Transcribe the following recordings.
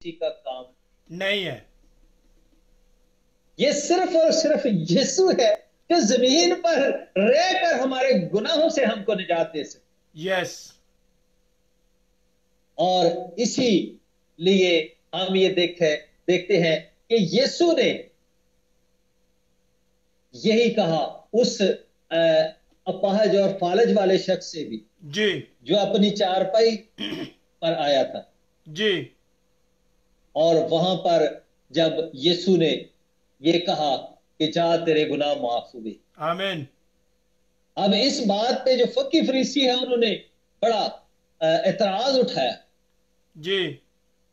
کسی کا کام نہیں ہے. یہ صرف اور صرف یسوع ہے جو زمین پر رہ کر ہمارے گناہوں سے ہم کو نجات دے سکے. یس. اور اسی لیے ہم یہ دیکھتے ہیں کہ یسوع نے یہی کہا اس اپاہج اور فالج والے شخص سے بھی جی جو اپنی چارپائی پر آیا تھا. جی اور وہاں پر جب یسوع نے یہ کہا کہ جا تیرے گناہ معاف ہوئے. آمین. اب اس بات پہ جو فقی فریسی ہے انہوں نے بڑا اعتراض اٹھایا جی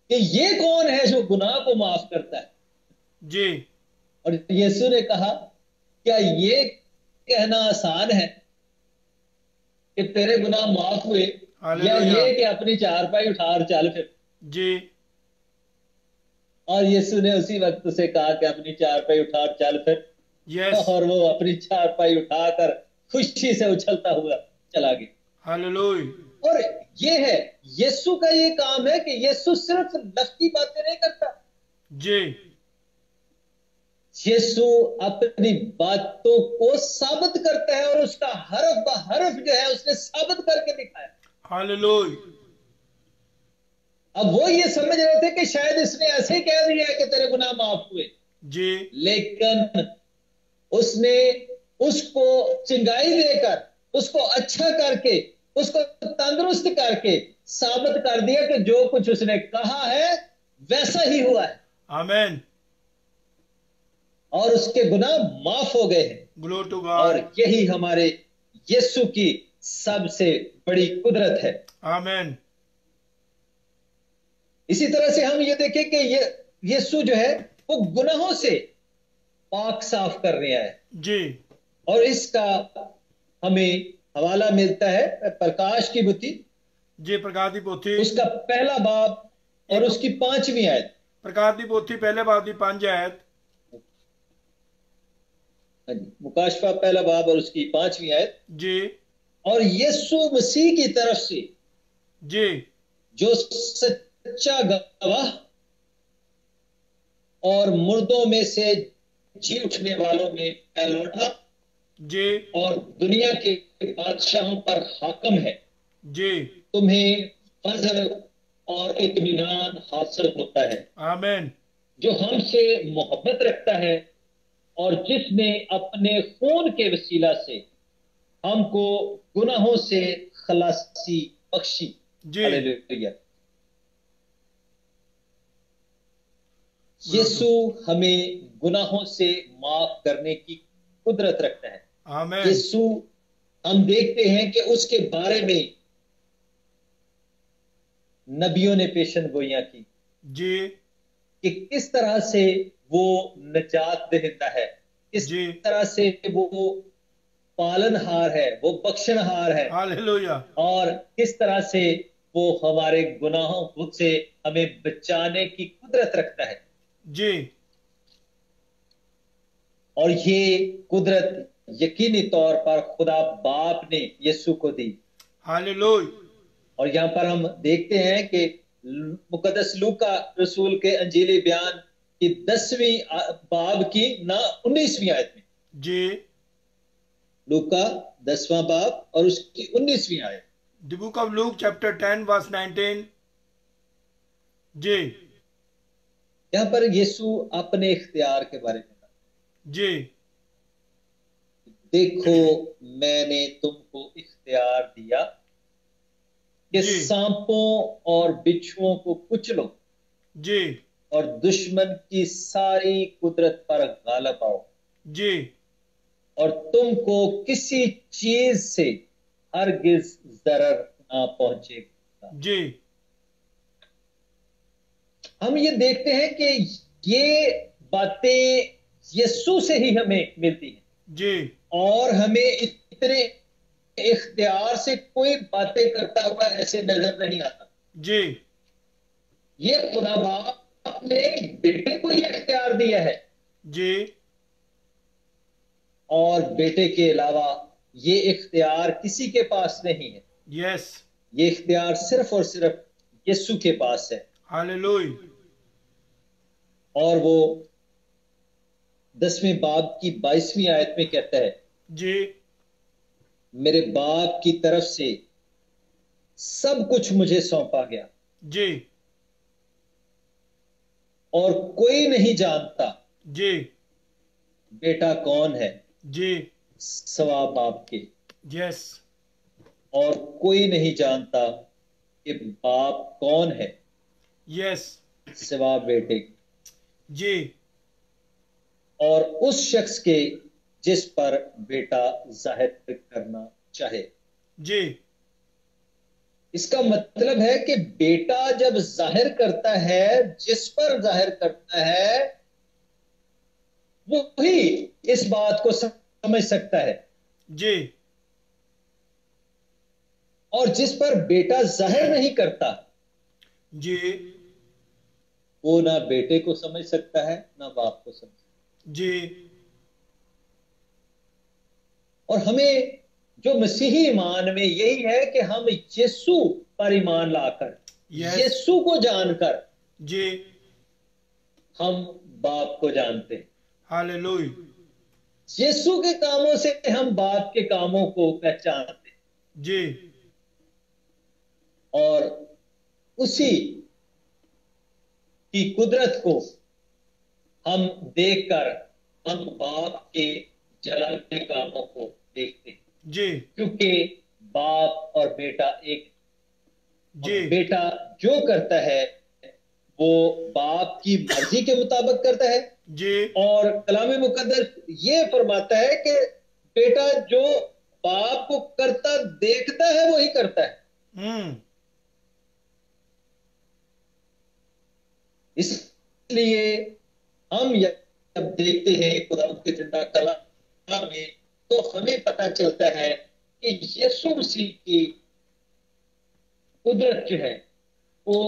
کہ یہ کون ہے جو گناہ کو معاف کرتا ہے. جی اور یسوع نے کہا کیا یہ کہنا آسان ہے کہ تیرے گناہ معاف ہوئے یا یہ کہ اپنی چارپائی اٹھا اور چل پھر. جی. اور یسوع نے اسی وقت اسے کہا کہ اپنی چارپائی اٹھا اور چل پھر. یس. اور وہ اپنی چارپائی اٹھا کر خوشی سے اچھلتا ہوا چلا گیا. ہاللویا. اور یہ ہے یسوع کا یہ کام ہے کہ یسوع صرف لفظی باتیں نہیں کرتا. جی یسوع اپنی باتوں کو ثابت کرتا ہے اور اس کا حرف بہ حرف جو ہے اس نے ثابت کر کے دکھایا. ہاللویا. اب وہ یہ سمجھ رہے تھے کہ شاید اس نے ایسے ہی کہہ دیا کہ تیرے گناہ معاف ہوئے. جی لیکن اس نے اس کو چنگائی دے کر اس کو اچھا کر کے اس کو تندرست کر کے ثابت کر دیا کہ جو کچھ اس نے کہا ہے ویسا ہی ہوا ہے. آمین. اور اس کے گناہ معاف ہو گئے ہیں. گلوری ٹو اور گاڈ. یہی ہمارے یسوع کی سب سے بڑی قدرت ہے. آمین. اسی طرح سے ہم یہ دیکھیں کہ یسوع جو ہے وہ گناہوں سے پاک صاف کر رہا ہے. جی اور اس کا ہمیں حوالہ ملتا ہے پرکاش کی بتی جی. پرکاش دی پوتھی اس کا پہلا باب اور اس کی 5ویں آیت. پرکاش دی پوتھی پہلے باب دی 5 آیت. مکاشفہ پہلا باب اور اس کی 5ویں آیت. جی اور یسوع مسیح کی طرف سے جی جو سچا گواہ اور مردوں میں سے جی اٹھنے والوں میں پہلوٹا جی اور دنیا کے بادشاہوں پر حاکم ہے جی. تمہیں فضل اور اطمینان حاصل ہوتا ہے آمین. جو ہم سے محبت رکھتا ہے اور جس نے اپنے خون کے وسیلہ سے ہم کو گناہوں سے خلاصی بخشی. جی ہاللیلویا. یسوع ہمیں گناہوں سے معاف کرنے کی قدرت رکھتا ہے. آمین. یسوع ہم دیکھتے ہیں کہ اس کے بارے میں نبیوں نے پیشن گوئیاں کی جی کہ کس طرح سے وہ نجات دہندہ ہے, کس جی. طرح سے وہ پالن ہار ہے, وہ بخشن ہار ہے, ہاللویا. اور کس طرح سے وہ ہمارے گناہوں سے ہمیں بچانے کی قدرت رکھتا ہے. جی اور یہ قدرت یقینی طور پر خدا باپ نے یسوع کو دی. ہاللویا. اور یہاں پر ہم دیکھتے ہیں کہ مقدس لوکا رسول کے انجیلی بیان کی 10ویں باب کی 19ویں آیت میں. جی. لوکا 10واں باب اور اس کی 19ویں آیت. The book of Luke chapter 10 verse 19. جی یہاں پر یسوع اپنے اختیار کے بارے میں کہا, جی دیکھو میں نے تم کو اختیار دیا کہ جی سانپوں اور بچھوؤں کو کچلو جی اور دشمن کی ساری قدرت پر غالب آؤ, جی اور تم کو کسی چیز سے ہرگز ضرر نہ پہنچے گا. جی ہم یہ دیکھتے ہیں کہ یہ باتیں یسوع سے ہی ہمیں ملتی ہیں, جی اور ہمیں اتنے اختیار سے کوئی باتیں کرتا ہوا ایسے نظر نہیں آتا. جی یہ خدا باپ نے بیٹے کو یہ اختیار دیا ہے, جی اور بیٹے کے علاوہ یہ اختیار کسی کے پاس نہیں ہے. یس. یہ اختیار صرف اور صرف یسوع کے پاس ہے. ہاللویا. اور وہ 10ویں باب کی 22ویں آیت میں کہتا ہے جی میرے باپ کی طرف سے سب کچھ مجھے سونپا گیا جی اور کوئی نہیں جانتا جی بیٹا کون ہے جی سوا باپ کے، یس اور کوئی نہیں جانتا کہ باپ کون ہے یس سوا بیٹے کے، جی اور اس شخص کے جس پر بیٹا ظاہر کرنا چاہے۔ جی اس کا مطلب ہے کہ بیٹا جب ظاہر کرتا ہے، جس پر ظاہر کرتا ہے، وہی اس بات کو سمجھ سکتا ہے، جی اور جس پر بیٹا ظاہر نہیں کرتا جی وہ نہ بیٹے کو سمجھ سکتا ہے نہ باپ کو سمجھ سکتا ہے۔ جی اور ہمیں جو مسیحی ایمان میں یہی ہے کہ ہم یسوع پر ایمان لا کر، Yes. یسوع کو جان کر جی ہم باپ کو جانتے ہیں۔ ہاللویا یسوع کے کاموں سے ہم باپ کے کاموں کو پہچانتے ہیں، جی اور اسی کی قدرت کو ہم دیکھ کر ہم باپ کے جلال کے کاموں کو دیکھتے ہیں، جی کیونکہ باپ اور بیٹا ایک، جی بیٹا جو کرتا ہے وہ باپ کی مرضی کے مطابق کرتا ہے، جی اور کلام مقدس یہ فرماتا ہے کہ بیٹا جو باپ کو کرتا دیکھتا ہے وہی کرتا ہے۔ اس لیے ہم جب دیکھتے ہیں خدا کے زندہ کلام میں تو ہمیں پتہ چلتا ہے کہ یسوع مسیح کی قدرت جو ہے وہ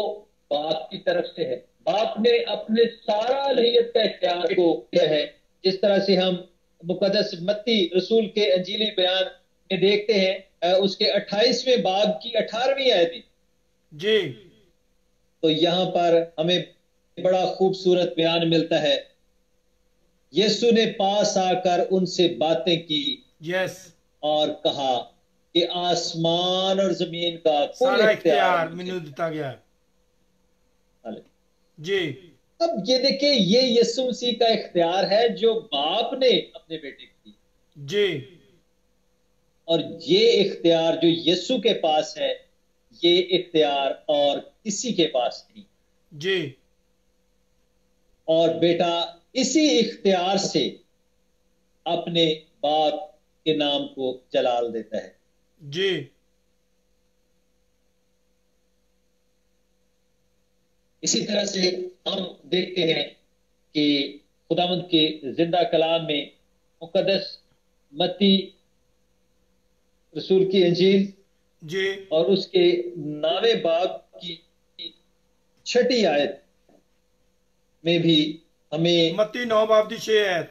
باپ کی طرف سے ہے۔ باپ نے اپنے سارا الہیت کا اختیار کو کیا ہے، جس طرح سے ہم مقدس متی رسول کے انجیلی بیان میں دیکھتے ہیں، اس کے 28ویں باب کی 18ویں آیت میں، جی تو یہاں پر ہمیں بڑا خوبصورت بیان ملتا ہے۔ یسوع نے پاس آ کر ان سے باتیں کی یس اور کہا کہ آسمان اور زمین کا کل سارا اختیار مجھے مینوں دتا گیا ہے۔ جی اب یہ دیکھیں، یہ یسوع مسیح کا اختیار ہے جو باپ نے اپنے بیٹے کو دی، جی اور یہ اختیار جو یسوع کے پاس ہے یہ اختیار اور کسی کے پاس نہیں، جی اور بیٹا اسی اختیار سے اپنے باپ کے نام کو جلال دیتا ہے۔ جی اسی طرح سے ہم دیکھتے ہیں کہ خداوند کے زندہ کلام میں مقدس متی رسول کی انجیل جی اور اس کے 9ویں باب کی 6 آیت میں بھی ہمیں متی 9 باب دی 6 ہے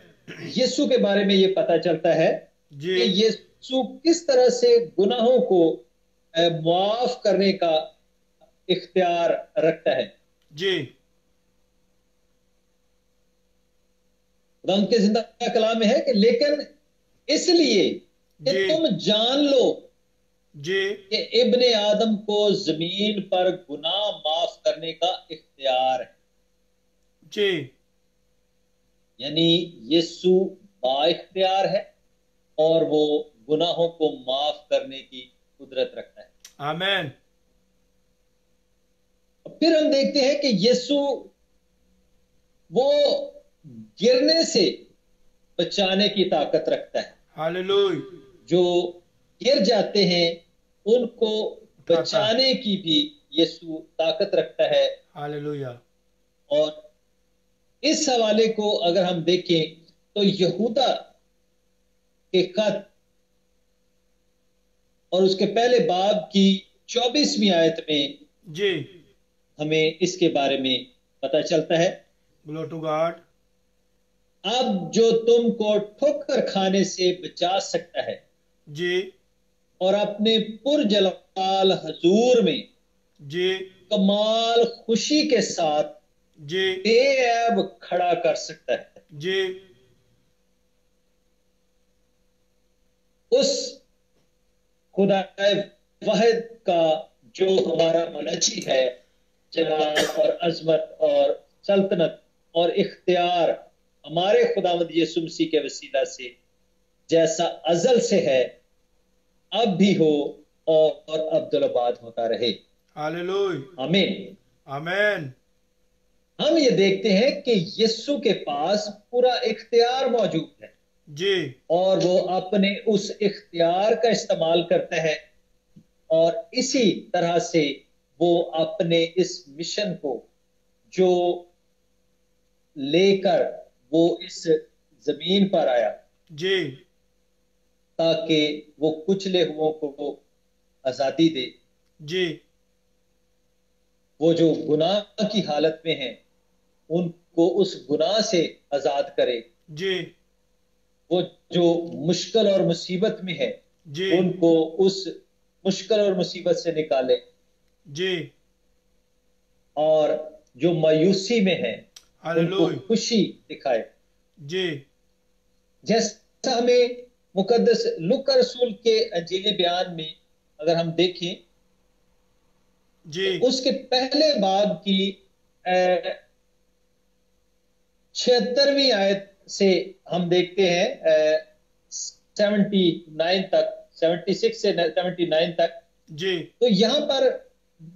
یسوع کے بارے میں یہ پتہ چلتا ہے جی کہ یسوع کس طرح سے گناہوں کو معاف کرنے کا اختیار رکھتا ہے۔ جی خدا کے زندہ کلام میں ہے کہ لیکن اس لیے کہ جی تم جان لو جی کہ ابن آدم کو زمین پر گناہ معاف کرنے کا اختیار ہے، جی یعنی یسوع با اختیار ہے اور وہ گناہوں کو معاف کرنے کی قدرت رکھتا ہے۔ آمین پھر ہم دیکھتے ہیں کہ یسوع وہ گرنے سے بچانے کی طاقت رکھتا ہے، ہاللویا جو گر جاتے ہیں ان کو بچانے کی بھی یسوع طاقت رکھتا ہے۔ ہاللویا اور اس حوالے کو اگر ہم دیکھیں تو یہودا کے خط اور اس کے پہلے باب کی 24ویں آیت میں جی ہمیں اس کے بارے میں پتہ چلتا ہے، گلوری ٹو گاڈ اب جو تم کو ٹھوکر کھانے سے بچا سکتا ہے جی اور اپنے پرجلال حضور میں جی کمال خوشی کے ساتھ جی بے عیب کھڑا کر سکتا ہے. جی اس خدا واحد کا جو ہمارا منجی ہے، جلال اور عظمت اور سلطنت اور اختیار ہمارے خداوند یسوع مسیح کے وسیلہ سے جیسا ازل سے ہے، اب بھی ہو اور عبدالآباد ہوتا رہے. ہاللویہ آمین. آمین. ہم یہ دیکھتے ہیں کہ یسوع کے پاس پورا اختیار موجود ہے، جی اور وہ اپنے اس اختیار کا استعمال کرتا ہے، اور اسی طرح سے وہ اپنے اس مشن کو جو لے کر وہ اس زمین پر آیا جی تاکہ وہ کچلے ہوئوں کو آزادی دے، جی وہ جو گناہ کی حالت میں ہیں ان کو اس گناہ سے آزاد کرے، جی وہ جو مشکل اور مصیبت میں ہے جی ان کو اس مشکل اور مصیبت سے نکالے، جی اور جو مایوسی میں ہے ان کو ہاللویہ. خوشی دکھائے. جی جیسا ہمیں مقدس لوکا رسول کے انجیلی بیان میں اگر ہم دیکھیں جی تو اس کے پہلے باب کی 76ویں آیت سے ہم دیکھتے ہیں 79 تک، 76 سے 79 تک. جی تو یہاں پر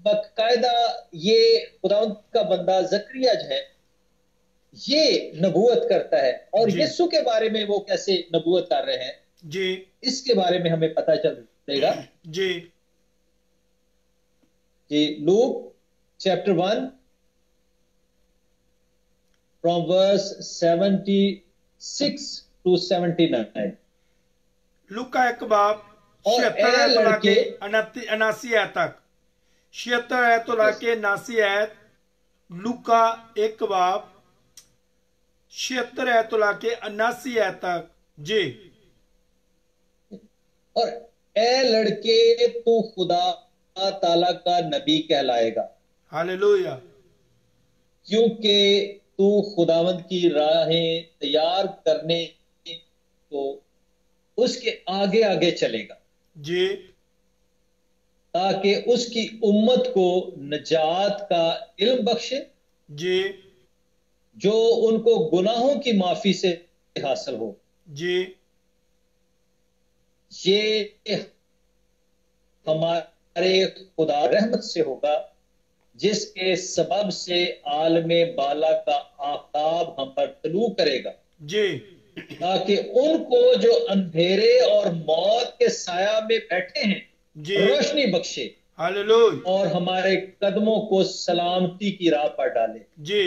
باقاعدہ یہ خداوند کا بندہ زکریا جو ہے یہ نبوت کرتا ہے، اور جی یسوع کے بارے میں وہ کیسے نبوت کر رہے ہیں جی اس کے بارے میں ہمیں پتہ چلے گا. جی کہ لوک چیپٹر 1 فرام ورس 76 to 79. لوکا ایک باب اور 76 اے آیت لا کے لڑکے 79 آیت تک، 76 آیت لا کے 79 آیت. لوکا ایک باب 76 آیت لا کے 79 آیت تک. جی اور اے لڑکے تو خدا تعالی کا نبی کہلائے گا، ہاللویہ. کیونکہ تو خداوند کی راہیں تیار کرنے کو اس کے آگے آگے چلے گا، جی تاکہ اس کی امت کو نجات کا علم بخشے جی جو ان کو گناہوں کی معافی سے حاصل ہو. جی یہ ہمارے خدا رحمت سے ہوگا جس کے سبب سے عالم بالا کا آفتاب ہم پر طلوع کرے گا، جی تاکہ ان کو جو اندھیرے اور موت کے سایہ میں بیٹھے ہیں جی روشنی بخشے ہاللویہ. اور ہمارے قدموں کو سلامتی کی راہ پر ڈالے. جی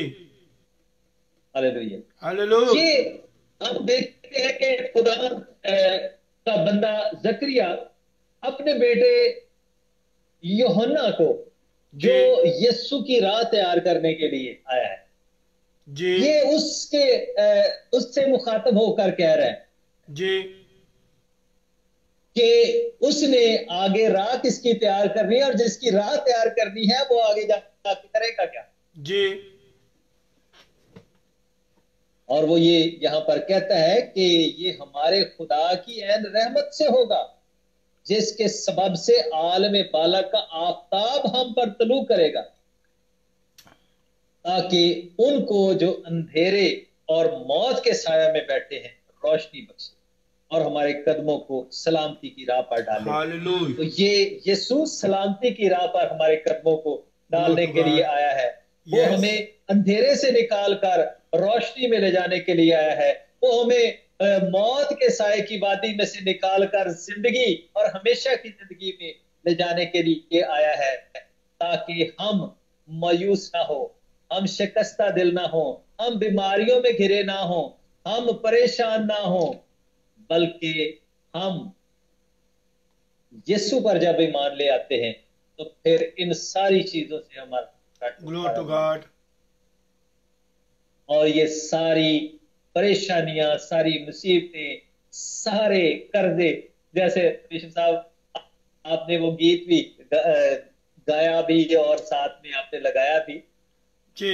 ہاللیلویہ. ہاللویہ. یہ ہم دیکھتے ہیں کہ خدا کا بندہ زکریا اپنے بیٹے یوحنا کو جو یسوع کی راہ تیار کرنے کے لیے آیا ہے، جی یہ اس سے مخاطب ہو کر کہہ رہا ہے جی کہ اس نے آگے راہ کس کی تیار کرنی ہے، اور جس کی راہ تیار کرنی ہے وہ آگے جا کے کرے گا کیا. جی اور وہ یہ یہاں پر کہتا ہے کہ یہ ہمارے خدا کی عین رحمت سے ہوگا جس کے سبب سے عالم بالا کا آفتاب ہم پر طلوع کرے گا، تاکہ ان کو جو اندھیرے اور موت کے سایہ میں بیٹھے ہیں روشنی بخشے اور ہمارے قدموں کو سلامتی کی راہ پر ڈالے. ہاللویہ. تو یہ یسوع سلامتی کی راہ پر ہمارے قدموں کو ڈالنے کے لیے آیا ہے. وہ ہمیں اندھیرے سے نکال کر روشنی میں لے جانے کے لیے آیا ہے. وہ ہمیں موت کے سائے کی وادی میں سے نکال کر زندگی اور ہمیشہ کی زندگی میں لے جانے کے لیے آیا ہے، تاکہ ہم مایوس نہ ہو، ہم شکستہ دل نہ ہوں، ہم بیماریوں میں گھرے نہ ہوں، ہم پریشان نہ ہوں، بلکہ ہم یسوع پر جب ایمان لے آتے ہیں تو پھر ان ساری چیزوں سے ہمارا گلوری ٹو گاڈ. اور یہ ساری پریشانیاں، ساری مصیبتیں، سارے قرضے، جیسے بشپ صاحب آپ نے وہ گیت بھی گایا بھی اور ساتھ میں آپ نے لگایا بھی، جی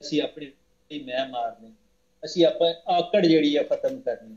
ਅਸੀਂ ਆਪਣੀ ਮੈਂ ਮਾਰਨੀ, ਅਸੀਂ ਆਪਣੀ ਆਕੜ ਜਿਹੜੀ ਆ ਖਤਮ ਕਰਨੀ।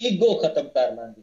ਈਗੋ ਖਤਮ ਕਰ ਲਾਂਗੇ,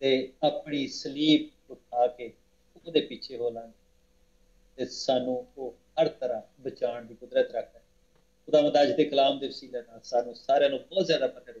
ਤੇ ਆਪਣੀ ਸਲੀਬ ਉਠਾ ਕੇ ਉਹਦੇ ਪਿੱਛੇ ਹੋ ਲਾਂਗੇ, ਤੇ ਸਾਨੂੰ ਉਹ ਹਰ ਤਰ੍ਹਾਂ ਬਚਾਉਣ ਦੀ ਕੁਦਰਤ ਰੱਖਦਾ ਹੈ। ਖੁਦਾਵੰਦ ਅੱਜ ਦੇ ਕਲਾਮ ਦੇ ਵਸੀਲੇ ਨਾਲ ਸਾਨੂੰ ਸਾਰਿਆਂ ਨੂੰ ਬਹੁਤ ਜ਼ਿਆਦਾ ਪਕੜੇ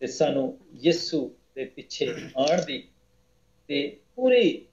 ਤੇ ਸਾਨੂੰ ਯਿਸੂ ਦੇ ਪਿੱਛੇ ਆਉਣ ਦੀ ਤੇ ਪੂਰੀ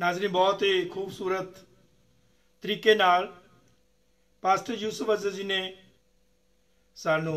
ਨਾਜ਼ਰੀਨ, ਬਹੁਤ ਹੀ ਖੂਬਸੂਰਤ ਤਰੀਕੇ ਨਾਲ ਪਾਸਟਰ ਯੂਸਫ ਅਜ਼ੀਜ਼ ਜੀ ਨੇ ਸਾਨੂੰ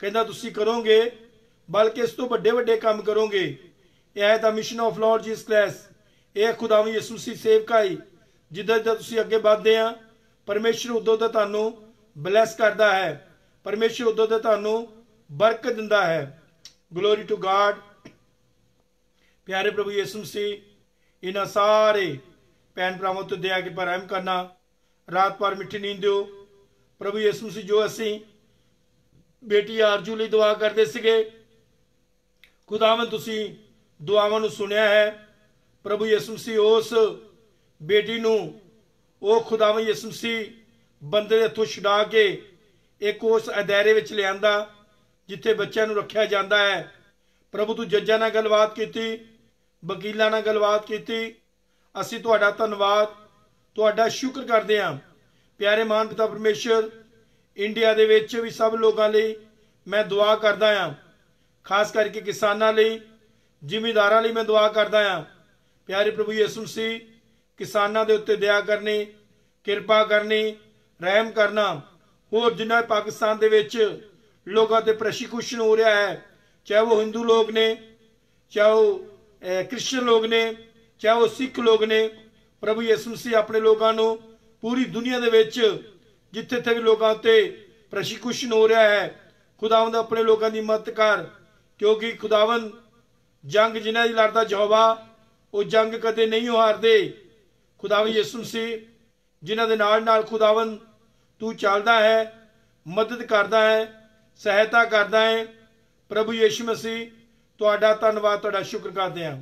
ਕਹਿੰਦਾ ਤੁਸੀਂ ਕਰੋਗੇ, ਬਲਕਿ ਇਸ ਤੋਂ ਵੱਡੇ ਵੱਡੇ ਕੰਮ ਕਰੋਗੇ। ਇਹ ਹੈ ਤਾਂ mission of Lord Jesus Christ, ਇਹ ਖੁਦਾਵੰਦ ਯਿਸੂ ਮਸੀਹ ਸੇਵਕਾਈ। ਜਿੱਦਾਂ ਜਿੱਦਾਂ ਤੁਸੀਂ ਅੱਗੇ ਵੱਧਦੇ ਆ, ਪਰਮੇਸ਼ਰ ਉਦੋਂ ਦਾ ਤੁਹਾਨੂੰ ਬਲੈਸ ਕਰਦਾ ਹੈ, ਪਰਮੇਸ਼ਰ ਉਦੋਂ ਦਾ ਤੁਹਾਨੂੰ ਬਰਕਤ ਦਿੰਦਾ ਹੈ। ਗਲੋਰੀ ਟੂ ਗਾਡ। ਪਿਆਰੇ ਪ੍ਰਭੂ ਯਿਸੂ ਮਸੀਹ, ਇਹਨਾਂ ਸਾਰੇ ਭੈਣ ਭਰਾਵਾਂ ਤੋਂ ਦਇਆ ਕੇ ਰਹਿਮ ਕਰਨਾ, ਰਾਤ ਭਰ ਮਿੱਠੀ ਨੀਂਦ ਦਿਓ। ਪ੍ਰਭੂ ਯਿਸੂ ਮਸੀਹ, ਜੋ ਅਸੀਂ ਬੇਟੀ ਆਰਜੂ ਲਈ ਦੁਆ ਕਰਦੇ ਸੀਗੇ, ਖੁਦਾਵੰਦ ਤੁਸੀਂ ਦੁਆਵਾਂ ਨੂੰ ਸੁਣਿਆ ਹੈ। ਪ੍ਰਭੂ ਯਿਸੂ ਮਸੀਹ, ਉਸ ਬੇਟੀ ਨੂੰ ਉਹ ਖੁਦਾਵੰਦ ਯਿਸੂ ਮਸੀਹ ਬੰਦੇ ਦੇ ਹੱਥੋਂ ਛੁਡਾ ਕੇ ਇੱਕ ਉਸ ਅਦਾਰੇ ਵਿੱਚ ਲਿਆਂਦਾ ਜਿੱਥੇ ਬੱਚਿਆਂ ਨੂੰ ਰੱਖਿਆ ਜਾਂਦਾ ਹੈ। ਪ੍ਰਭੂ ਤੂੰ ਜੱਜਾਂ ਨਾਲ ਗੱਲਬਾਤ ਕੀਤੀ, ਵਕੀਲਾਂ ਨਾਲ ਗੱਲਬਾਤ ਕੀਤੀ। ਅਸੀਂ ਤੁਹਾਡਾ ਧੰਨਵਾਦ, ਤੁਹਾਡਾ ਸ਼ੁਕਰ ਕਰਦੇ ਹਾਂ। ਪਿਆਰੇ ਮਹਾਨ ਪਿਤਾ ਪਰਮੇਸ਼ਰ, ਇੰਡੀਆ ਦੇ ਵਿੱਚ ਵੀ ਸਭ ਲੋਕਾਂ ਲਈ ਮੈਂ ਦੁਆ ਕਰਦਾ ਹਾਂ, ਖਾਸ ਕਰਕੇ ਕਿਸਾਨਾਂ ਲਈ, ਜ਼ਿਮੀਂਦਾਰਾਂ ਲਈ ਮੈਂ ਦੁਆ ਕਰਦਾ ਹਾਂ। ਪਿਆਰੇ ਪ੍ਰਭੂ ਯਿਸੂ ਮਸੀਹ, ਕਿਸਾਨਾਂ ਦੇ ਉੱਤੇ ਦਇਆ ਕਰਨੀ, ਕਿਰਪਾ ਕਰਨੀ, ਰਹਿਮ ਕਰਨਾ। ਹੋਰ ਜਿਨ੍ਹਾਂ ਪਾਕਿਸਤਾਨ ਦੇ ਵਿੱਚ ਲੋਕਾਂ ਤੇ ਪ੍ਰਸ਼ੀਕੂਸ਼ਨ ਹੋ ਰਿਹਾ ਹੈ, ਚਾਹੇ ਉਹ ਹਿੰਦੂ ਲੋਕ ਨੇ, ਚਾਹੇ ਉਹ ਕ੍ਰਿਸਚਨ ਲੋਕ ਨੇ, ਚਾਹੇ ਉਹ ਸਿੱਖ ਲੋਕ ਨੇ, ਪ੍ਰਭੂ ਯਿਸੂ ਮਸੀਹ ਆਪਣੇ ਲੋਕਾਂ ਨੂੰ ਪੂਰੀ ਦੁਨੀਆ ਦੇ ਵਿੱਚ ਜਿੱਥੇ ਜਿੱਥੇ ਵੀ ਲੋਕਾਂ ਉੱਤੇ ਪ੍ਰਸ਼ੀਕੂਸ਼ਨ ਹੋ ਰਿਹਾ ਹੈ, ਖੁਦਾਵੰਦ ਆਪਣੇ ਲੋਕਾਂ ਦੀ ਮਦਦ ਕਰ, ਕਿਉਂਕਿ ਖੁਦਾਵੰਦ ਜੰਗ ਜਿਨ੍ਹਾਂ ਦੀ ਲੜਦਾ ਯਹੋਵਾ, ਉਹ ਜੰਗ ਕਦੇ ਨਹੀਂ ਹਾਰਦੇ। ਖੁਦਾਵੰਦ ਯਿਸੂ ਮਸੀਹ, ਜਿਨ੍ਹਾਂ ਦੇ ਨਾਲ ਨਾਲ ਖੁਦਾਵੰਦ ਤੂੰ ਚੱਲਦਾ ਹੈ, ਮਦਦ ਕਰਦਾ ਹੈ, ਸਹਾਇਤਾ ਕਰਦਾ ਹੈ। ਪ੍ਰਭੂ ਯਿਸੂ ਮਸੀਹ, ਤੁਹਾਡਾ ਧੰਨਵਾਦ, ਤੁਹਾਡਾ ਸ਼ੁਕਰ ਕਰਦੇ ਹਾਂ।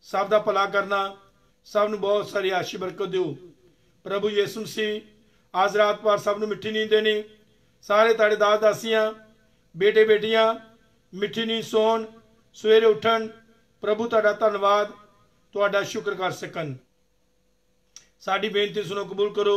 ਸਭ ਦਾ ਭਲਾ ਕਰਨਾ, ਸਭ ਨੂੰ ਬਹੁਤ ਸਾਰੀ ਆਸ਼ੀਸ਼ ਬਰਕਤ ਦਿਓ। ਪ੍ਰਭੂ ਯਿਸੂ ਮਸੀਹ, ਅੱਜ ਰਾਤ ਭਰ ਸਭ ਨੂੰ ਮਿੱਠੀ ਨੀਂਦ ਦੇਣੀ। ਸਾਰੇ ਤੁਹਾਡੇ ਦਾਸ ਦਾਸੀਆਂ, ਬੇਟੇ ਬੇਟੀਆਂ ਮਿੱਠੀ ਨੀਂਦ ਸੌਣ, ਸਵੇਰੇ ਉੱਠਣ, ਪ੍ਰਭੂ ਤੁਹਾਡਾ ਧੰਨਵਾਦ, ਤੁਹਾਡਾ ਸ਼ੁਕਰ ਕਰ ਸਕਣ। ਸਾਡੀ ਬੇਨਤੀ ਸੁਣੋ, ਕਬੂਲ ਕਰੋ,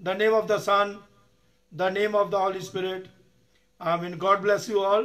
the name of the Son, the name of the Holy Spirit. Amen. God bless you all.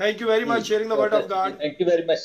Thank you very much sharing the word of God. Thank you very much.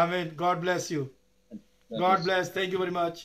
Amen. God bless you. God bless. Thank you very much.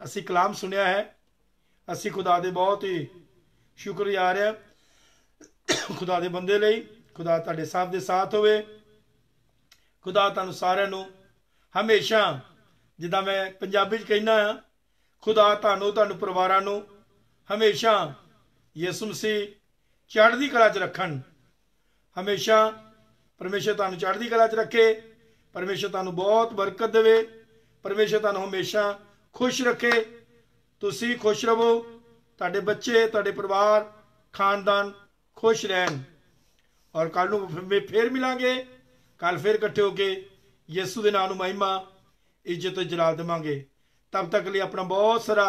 ਅਸੀਂ ਕਲਾਮ ਸੁਣਿਆ ਹੈ। ਅਸੀਂ ਖੁਦਾ ਦੇ ਬਹੁਤ ਹੀ ਸ਼ੁਕਰਗੁਜ਼ਾਰ ਹਾਂ, ਖੁਦਾ ਦੇ ਬੰਦੇ ਲਈ। ਖੁਦਾ ਤੁਹਾਡੇ ਸਭ ਦੇ ਸਾਥ ਹੋਵੇ। ਖੁਦਾ ਤੁਹਾਨੂੰ ਸਾਰਿਆਂ ਨੂੰ ਹਮੇਸ਼ਾ, ਜਿੱਦਾਂ ਮੈਂ ਪੰਜਾਬੀ 'ਚ ਕਹਿੰਦਾ ਹਾਂ, ਖੁਦਾ ਤੁਹਾਨੂੰ ਪਰਿਵਾਰਾਂ ਨੂੰ ਹਮੇਸ਼ਾ ਯਿਸੂ ਮਸੀਹ ਚੜ੍ਹਦੀ ਕਲਾ 'ਚ ਰੱਖਣ। ਹਮੇਸ਼ਾ ਪਰਮੇਸ਼ਰ ਤੁਹਾਨੂੰ ਚੜ੍ਹਦੀ ਕਲਾ 'ਚ ਰੱਖੇ। ਪਰਮੇਸ਼ਰ ਤੁਹਾਨੂੰ ਬਹੁਤ ਬਰਕਤ ਦੇਵੇ। ਪਰਮੇਸ਼ਰ ਤੁਹਾਨੂੰ ਹਮੇਸ਼ਾ ਖੁਸ਼ ਰੱਖੇ। ਤੁਸੀਂ ਖੁਸ਼ ਰਹੋ, ਤੁਹਾਡੇ ਬੱਚੇ, ਤੁਹਾਡੇ ਪਰਿਵਾਰ, ਖਾਨਦਾਨ ਖੁਸ਼ ਰਹਿਣ। ਔਰ ਕੱਲ ਨੂੰ ਫਿਰ ਮਿਲਾਂਗੇ। ਕੱਲ ਫਿਰ ਇਕੱਠੇ ਹੋ ਕੇ ਯਿਸੂ ਦੇ ਨਾਮ ਨੂੰ ਮਹਿਮਾ, ਇੱਜ਼ਤ ਤੇ ਜਲਾਲ ਦੇਵਾਂਗੇ। ਤਬ ਤੱਕ ਲਈ ਆਪਣਾ ਬਹੁਤ ਸਾਰਾ